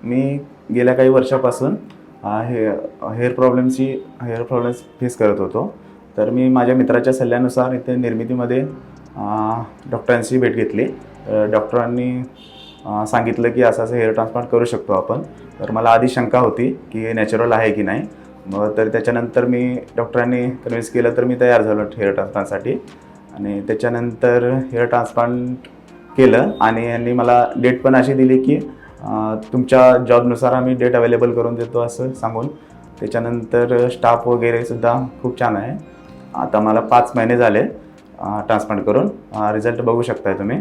मी गेल्या काही वर्षापासून हेअर प्रॉब्लेम्स फेस करत होतो. तर मी माझ्या मित्राच्या सल्ल्यानुसार इथे निर्मितीमध्ये डॉक्टरांची भेट घेतली. डॉक्टरांनी सांगितलं की असं हेअर ट्रान्सप्लांट करू शकतो आपण. तर मला आधी शंका होती की हे नॅचरल आहे की नाही. तर त्याच्यानंतर मी डॉक्टरांनी कन्व्हिन्स केलं, तर मी तयार झालो हेअर ट्रान्सप्लांटसाठी. आणि त्याच्यानंतर हेअर ट्रान्सप्लांट केलं आणि यांनी मला डेट पण अशी दिली की तुमच्या जॉबनुसार आम्ही डेट अवेलेबल करून देतो असं सांगून. त्याच्यानंतर स्टाफ वगैरे सुद्धा खूप छान आहे. आता मला 5 महिने झाले ट्रान्सप्लांट करून. रिझल्ट बघू शकताय तुम्ही.